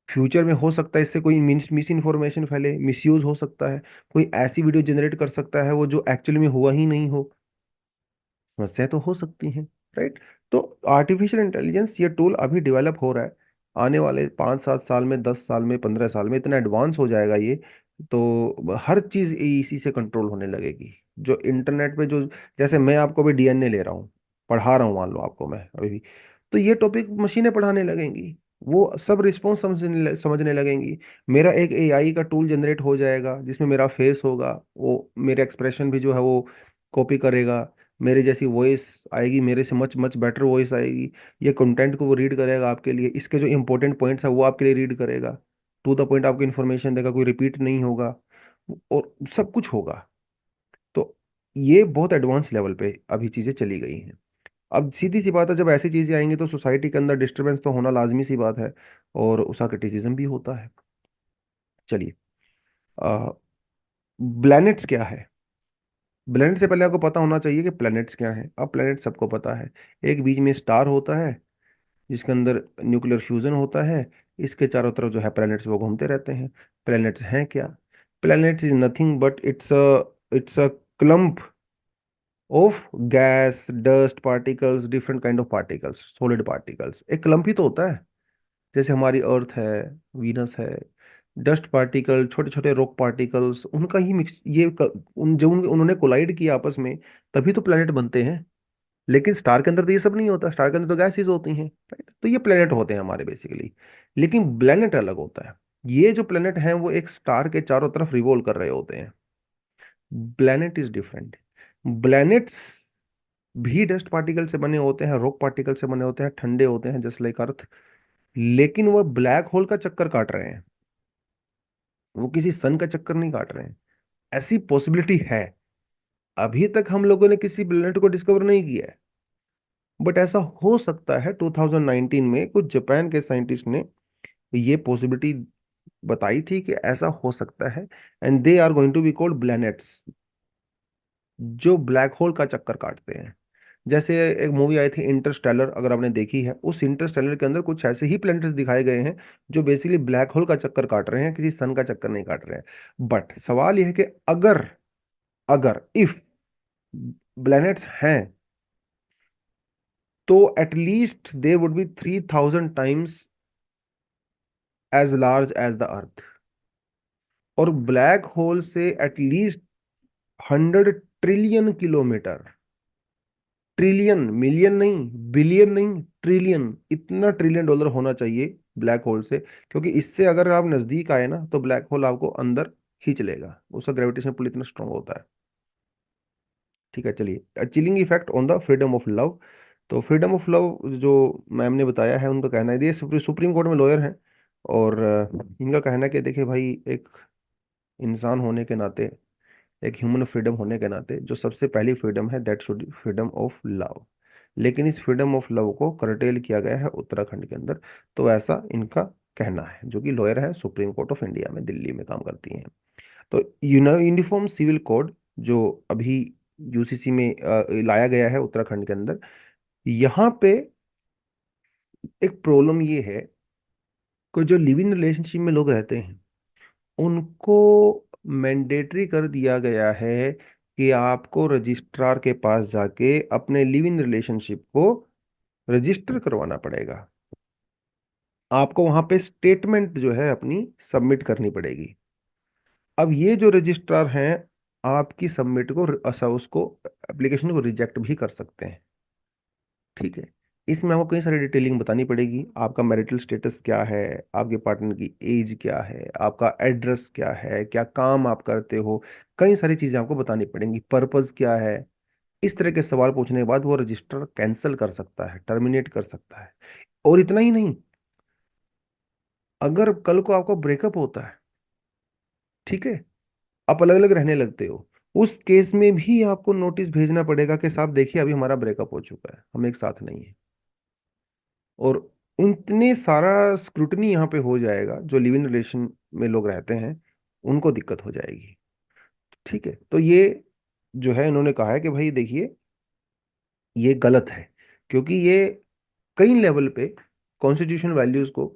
फ्यूचर में हो सकता है इससे कोई मिस इन्फॉर्मेशन फैले, मिसयूज हो सकता है, कोई ऐसी वीडियो जनरेट कर सकता है वो जो एक्चुअली में हुआ ही नहीं हो। समस्या तो हो सकती हैं, राइट? तो आर्टिफिशियल इंटेलिजेंस ये टूल अभी डेवलप हो रहा है। आने वाले 5-7 साल में, 10 साल में, 15 साल में इतना एडवांस हो जाएगा ये। तो हर चीज इसी से कंट्रोल होने लगेगी। जो इंटरनेट पे जो, जैसे मैं आपको भी डीएनए ले रहा हूँ, पढ़ा रहा हूँ, मान लो आपको मैं अभी भी, तो ये टॉपिक मशीनें पढ़ाने लगेंगी, वो सब रिस्पॉन्स समझने लगेंगी। मेरा एक एआई का टूल जनरेट हो जाएगा जिसमें मेरा फेस होगा, वो मेरे एक्सप्रेशन भी जो है वो कॉपी करेगा, मेरे जैसी वॉइस आएगी, मेरे से मच मच बेटर वॉइस आएगी। ये कंटेंट को वो रीड करेगा आपके लिए, इसके जो इंपॉर्टेंट पॉइंट्स है वो आपके लिए रीड करेगा, टू द पॉइंट आपको इन्फॉर्मेशन देगा, कोई रिपीट नहीं होगा, और सब कुछ होगा। तो ये बहुत एडवांस लेवल पे अभी चीज़ें चली गई हैं। अब सीधी सी बात है, जब ऐसी चीज़ें आएंगी तो सोसाइटी के अंदर डिस्टरबेंस तो होना लाजमी सी बात है, और उसका क्रिटिसिज्म भी होता है। चलिए, प्लैनेट्स क्या है? प्लैनेट से पहले आपको पता होना चाहिए कि प्लैनेट्स क्या है। अब प्लैनेट सबको पता है, एक बीच में स्टार होता है जिसके अंदर न्यूक्लियर फ्यूजन होता है, इसके चारों तरफ जो है प्लैनेट्स वो घूमते रहते हैं। प्लैनेट्स हैं क्या? Planets is nothing but it's a clump of gas, dust particles, different kind of particles, solid particles. एक क्लम्प ही तो होता है, जैसे हमारी अर्थ है, वीनस है। डस्ट पार्टिकल, छोटे छोटे रॉक पार्टिकल्स, उनका ही मिक्स, उन्होंने कोलाइड किया आपस में, तभी तो प्लैनेट बनते हैं। लेकिन स्टार के अंदर तो ये सब नहीं होता, स्टार के अंदर तो गैसेस होती हैं, राइट? तो ये प्लेनेट होते हैं हमारे बेसिकली। लेकिन प्लेनेट अलग होता है। ये जो प्लेनेट हैं वो एक स्टार के चारों तरफ रिवॉल्व कर रहे होते हैं। Planet is different. प्लैनेट्स भी डस्ट पार्टिकल से बने होते हैं, रॉक पार्टिकल से बने होते हैं, ठंडे होते हैं जस्ट लाइक अर्थ। लेकिन वो ब्लैक होल का चक्कर काट रहे हैं, वो किसी सन का चक्कर नहीं काट रहे हैं। ऐसी पॉसिबिलिटी है। अभी तक हम लोगों ने किसी प्लेनेट को डिस्कवर नहीं किया है, बट ऐसा हो सकता है। 2019 में कुछ जापान के साइंटिस्ट ने ये पॉसिबिलिटी बताई थी कि ऐसा हो सकता है, and they are going to be called planets, जो ब्लैक होल का चक्कर काटते हैं। जैसे एक मूवी आई थी इंटरस्टेलर, अगर आपने देखी है, उस इंटरस्टेलर के अंदर कुछ ऐसे ही प्लैनेट्स दिखाए गए हैं जो बेसिकली ब्लैक होल का चक्कर काट रहे हैं, किसी सन का चक्कर नहीं काट रहे हैं। बट सवाल यह है कि अगर अगर इफ प्लैनेट्स हैं तो at least they would be 3000 times as large as the earth, और ब्लैक होल से at least 100 trillion kilometre, trillion, million नहीं, बिलियन नहीं, ट्रिलियन, इतना $1 ट्रिलियन होना चाहिए ब्लैक होल से, क्योंकि इससे अगर आप नजदीक आए ना तो ब्लैक होल आपको अंदर खींच लेगा, उसका ग्रेविटेशन पुल इतना स्ट्रांग होता है। ठीक है, चलिए, chilling effect on the freedom of love. तो फ्रीडम ऑफ लव जो मैम ने बताया है, उनका कहना है, ये सुप्रीम कोर्ट में लॉयर हैं, और इनका कहना है कि देखिए भाई, एक इंसान होने के नाते, एक ह्यूमन फ्रीडम होने के नाते, जो सबसे पहली फ्रीडम है that should freedom of love, लेकिन इस फ्रीडम ऑफ लव को करटेल किया गया है उत्तराखंड के अंदर। तो ऐसा इनका कहना है, जो कि लॉयर है, सुप्रीम कोर्ट ऑफ इंडिया में दिल्ली में काम करती हैं। तो यूनिफॉर्म सिविल कोड जो अभी यूसीसी में लाया गया है उत्तराखंड के अंदर, यहाँ पे एक प्रॉब्लम ये है कि जो लिव इन रिलेशनशिप में लोग रहते हैं उनको मैंडेटरी कर दिया गया है कि आपको रजिस्ट्रार के पास जाके अपने लिव इन रिलेशनशिप को रजिस्टर करवाना पड़ेगा, आपको वहां पे स्टेटमेंट जो है अपनी सबमिट करनी पड़ेगी। अब ये जो रजिस्ट्रार हैं आपकी सबमिट को उसको एप्लीकेशन को रिजेक्ट भी कर सकते हैं। ठीक है, इसमें आपको कई सारी डिटेलिंग बतानी पड़ेगी, आपका मैरिटल स्टेटस क्या है, आपके पार्टनर की एज क्या है, आपका एड्रेस क्या है, क्या काम आप करते हो, कई सारी चीजें आपको बतानी पड़ेंगी, पर्पस क्या है। इस तरह के सवाल पूछने के बाद वो रजिस्टर कैंसिल कर सकता है, टर्मिनेट कर सकता है। और इतना ही नहीं, अगर कल को आपका ब्रेकअप होता है, ठीक है, आप अलग अलग रहने लगते हो, उस केस में भी आपको नोटिस भेजना पड़ेगा कि साहब देखिए अभी हमारा ब्रेकअप हो चुका है, हम एक साथ नहीं है। और इतने सारा स्क्रूटनी यहाँ पे हो जाएगा, जो लिव इन रिलेशन में लोग रहते हैं उनको दिक्कत हो जाएगी। ठीक है, तो ये जो है इन्होंने कहा है कि भाई देखिए ये गलत है, क्योंकि ये कई लेवल पे कॉन्स्टिट्यूशनल वैल्यूज को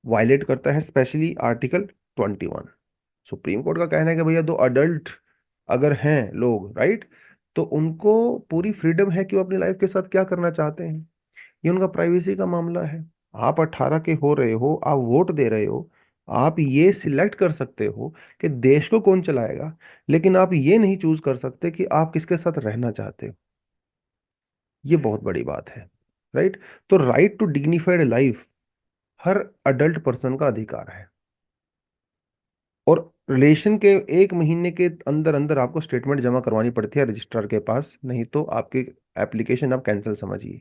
वायलेट करता है, स्पेशली आर्टिकल 21। सुप्रीम कोर्ट का कहना है कि भैया दो अडल्ट अगर हैं लोग, राइट, तो उनको पूरी फ्रीडम है कि वो अपनी लाइफ के साथ क्या करना चाहते हैं, ये उनका प्राइवेसी का मामला है। आप 18 के हो रहे हो, आप वोट दे रहे हो, आप ये सिलेक्ट कर सकते हो कि देश को कौन चलाएगा, लेकिन आप ये नहीं चूज कर सकते कि आप किसके साथ रहना चाहते हो। ये बहुत बड़ी बात है, राइट। तो राइट टू डिग्निफाइड लाइफ हर अडल्ट पर्सन का अधिकार है, और रिलेशन के 1 महीने के अंदर अंदर आपको स्टेटमेंट जमा करवानी पड़ती है रजिस्ट्रार के पास, नहीं तो आपकी एप्लीकेशन आप कैंसिल समझिए।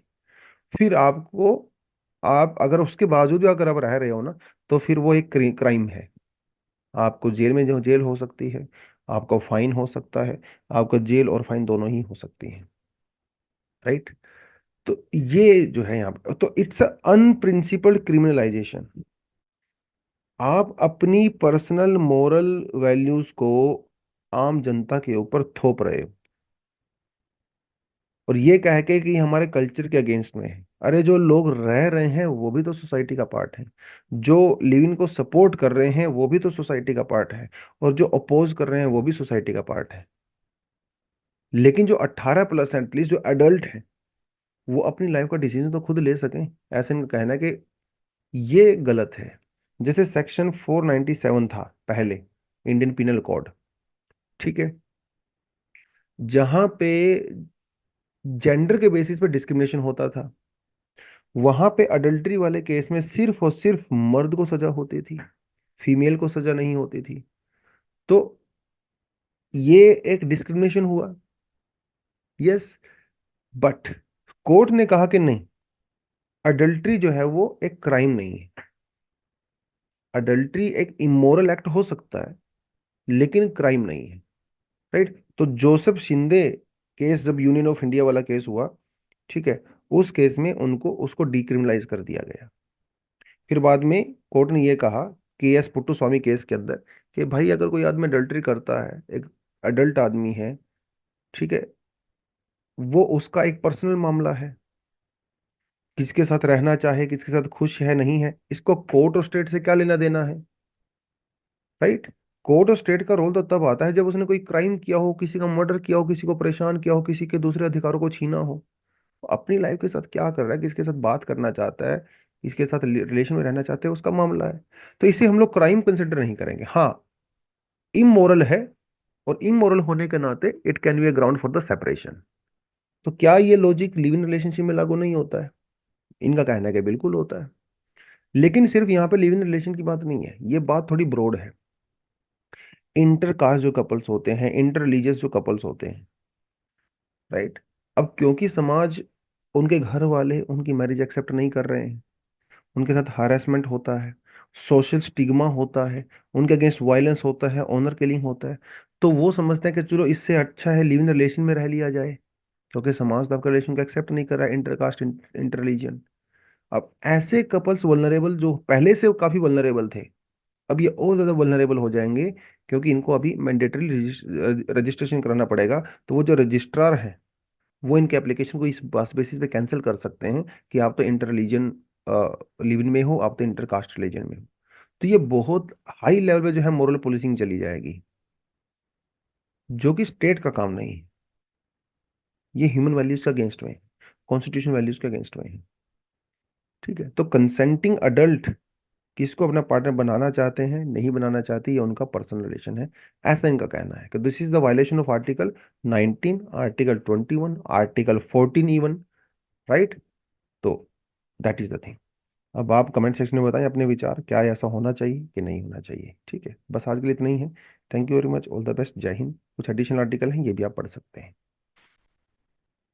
फिर आपको, आप अगर उसके बावजूद भी अगर आप रह रहे हो ना, तो फिर वो एक क्राइम है, आपको जेल में जो जेल हो सकती है, आपको फाइन हो सकता है, आपको जेल और फाइन दोनों ही हो सकती हैं, राइट। तो ये जो है यहाँ पे, तो इट्स अनप्रिंसिपल्ड क्रिमिनलाइजेशन। आप अपनी पर्सनल मोरल वैल्यूज को आम जनता के ऊपर थोप रहे हो, और ये कह के कि हमारे कल्चर के अगेंस्ट में है। अरे जो लोग रह रहे हैं वो भी तो सोसाइटी का पार्ट है, जो लिव इन को सपोर्ट कर रहे हैं वो भी तो सोसाइटी का पार्ट है, और जो अपोज कर रहे हैं वो भी सोसाइटी का पार्ट है। लेकिन जो 18+ एटलीस्ट जो एडल्ट है वो अपनी लाइफ का डिसीजन तो खुद ले सकें, ऐसे इनका कहना है कि ये गलत है। जैसे सेक्शन 497 था पहले, इंडियन पिनल कोड, ठीक है, जहां पे जेंडर के बेसिस पे डिस्क्रिमिनेशन होता था, वहां पे अडल्ट्री वाले केस में सिर्फ और सिर्फ मर्द को सजा होती थी, फीमेल को सजा नहीं होती थी। तो ये एक डिस्क्रिमिनेशन हुआ, यस। बट कोर्ट ने कहा कि नहीं, अडल्ट्री जो है वो एक क्राइम नहीं है, अडल्ट्री एक इमोरल एक्ट हो सकता है लेकिन क्राइम नहीं है, राइट। तो जोसेफ शिंदे केस, जब यूनियन ऑफ इंडिया वाला केस हुआ, ठीक है, उस केस में उनको उसको डिक्रिमिनलाइज कर दिया गया। फिर बाद में कोर्ट ने ये कहा कि एस पुट्टू केस के अंदर कि भाई अगर कोई आदमी अडल्ट्री करता है, एक अडल्ट आदमी है, ठीक है, वो उसका एक पर्सनल मामला है, किसके साथ रहना चाहे, किसके साथ खुश है नहीं है, इसको कोर्ट और स्टेट से क्या लेना देना है, राइट। कोर्ट और स्टेट का रोल तो तब आता है जब उसने कोई क्राइम किया हो, किसी का मर्डर किया हो, किसी को परेशान किया हो, किसी के दूसरे अधिकारों को छीना हो। अपनी लाइफ के साथ क्या कर रहा है, किसके साथ बात करना चाहता है, किसके साथ रिलेशन में रहना चाहते हैं, उसका मामला है। तो इसे हम लोग क्राइम कंसिडर नहीं करेंगे। हाँ, इमोरल है, और इमोरल होने के नाते it can be a ground for the separation. तो क्या ये लॉजिक लिव इन रिलेशनशिप में लागू नहीं होता है? इनका कहना है कि बिल्कुल होता है। लेकिन सिर्फ यहाँ पे लिव इन रिलेशन की बात नहीं है, ये बात थोड़ी ब्रॉड है। इंटर कास्ट जो कपल्स होते हैं, इंटर रिलीजियस जो कपल्स होते हैं, राइट, अब क्योंकि समाज, उनके घर वाले उनकी मैरिज एक्सेप्ट नहीं कर रहे हैं, उनके साथ हarassment होता है, सोशल स्टिग्मा होता है, उनके अगेंस्ट वायलेंस होता है, ऑनर किलिंग होता है, तो वो समझते हैं कि चलो इससे अच्छा है लिव इन रिलेशन में रह लिया जाए, क्योंकि समाज तो आपका रिलेशन को एक्सेप्ट नहीं कर रहा है, इंटर कास्ट इंटर रिलीजन। अब ऐसे कपल्स वल्नरेबल, जो पहले से काफी वल्नरेबल थे, अब ये और ज्यादा वल्नरेबल हो जाएंगे, क्योंकि इनको अभी मैंडेटरी रजिस्ट्रेशन कराना पड़ेगा। तो वो जो रजिस्ट्रार है, वो इनके एप्लीकेशन को इस बेसिस पे कैंसिल कर सकते हैं कि आप तो इंटर रिलीजन लिव इन में हो, आप तो इंटर कास्ट रिलीजन में हो। तो ये बहुत हाई लेवल पे जो है मोरल पुलिसिंग चली जाएगी, जो कि स्टेट का काम नहीं है। ये ह्यूमन वैल्यूज के अगेंस्ट में है, कॉन्स्टिट्यूशन वैल्यूज के अगेंस्ट में है। ठीक है, तो कंसेंटिंग अडल्ट किसको अपना पार्टनर बनाना चाहते हैं, नहीं बनाना चाहते, ये उनका पर्सनल रिलेशन है। ऐसा इनका कहना है कि this is the violation of article 19, article 21, article 14 even, right. तो दैट इज द थिंग। अब आप कमेंट सेक्शन में बताएं अपने विचार, क्या ऐसा होना चाहिए कि नहीं होना चाहिए। ठीक है, बस आज के लिए इतना ही है। Thank you very much, all the best, जय हिंद। कुछ एडिशनल आर्टिकल हैं, ये भी आप पढ़ सकते हैं।